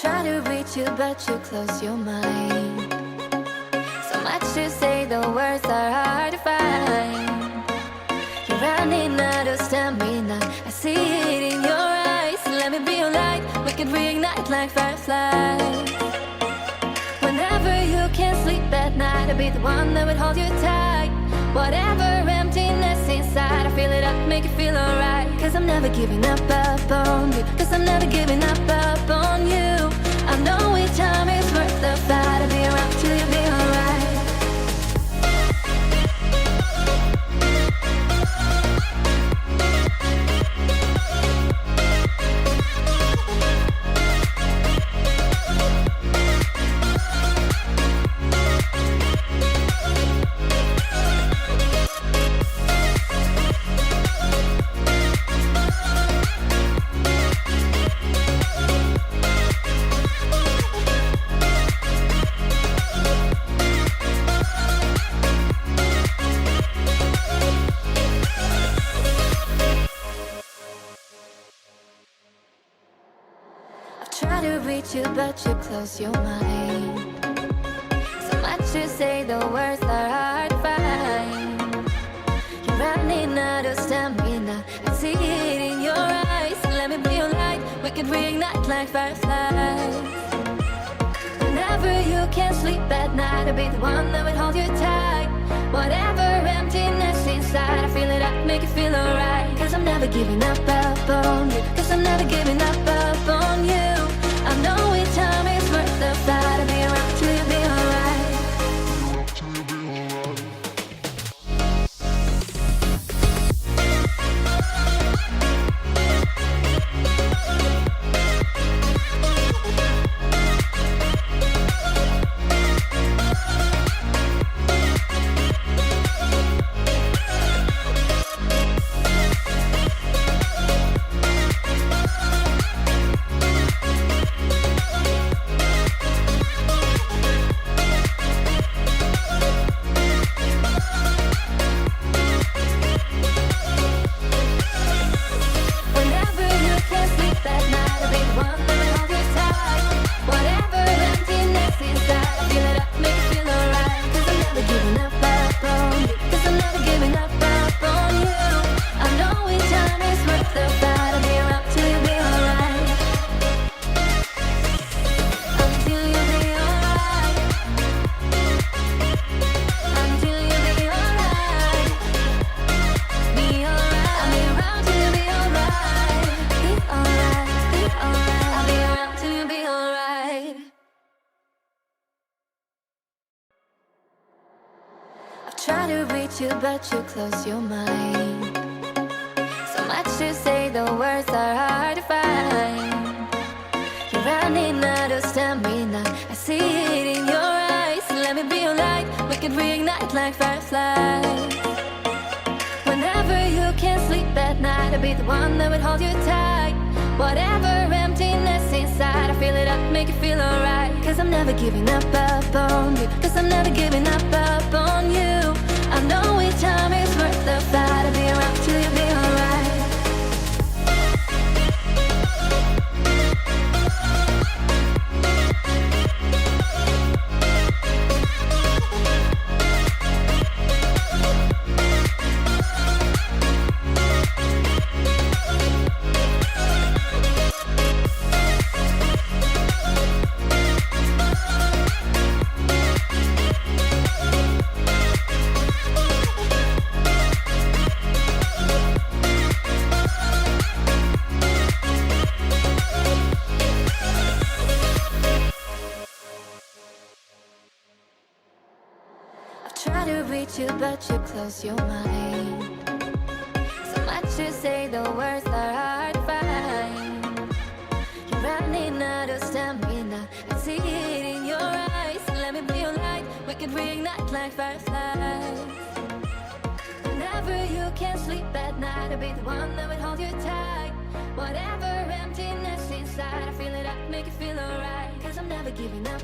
Try to reach you, but you close your mind. So much to say, the words are hard to find. You're running out of stamina, I see it in your eyes. Let me be your light, we can reignite like fireflies. Whenever you can't sleep at night, I'll be the one that would hold you tight. Whatever emptiness inside, I feel it up, make you feel alright. Cause I'm never giving up on you. Cause I'm never giving up on you. I know each time is worth the fight. I'll be around till you be alright. Try to reach you, but you close your mind. So much to say, the words are hard to find. You're running out of stamina, I see it in your eyes. Let me be your light, we can reignite like fireflies. Whenever you can't sleep at night, I'll be the one that would hold you tight. Whatever emptiness inside, I feel it up, make you feel alright. Cause I'm never giving up on you. Cause I'm never giving up on you. I know each time is worth the fight. I'll be around till you be alright. Try to reach you, but you close your mind. So much to say, the words are hard to find. You're running out of stamina, I see it in your eyes. Let me be your light, we can reignite like fireflies. Whenever you can't sleep at night, I'll be the one that would hold you tight. Whatever emptiness inside, I feel it up, make you feel alright. Cause I'm never giving up on you. Cause I'm never giving up on you. I know each time is worth the fight. I'll be around till you be alright. Try to reach you, but you close your mind. So much to say, the words are hard to find. You're running out of stamina, I see it in your eyes. Let me be your light, we can reignite like fireflies. Whenever you can't sleep at night, I'll be the one that would hold you tight. Whatever emptiness inside, I feel it up, make you feel alright. Cause I'm never giving up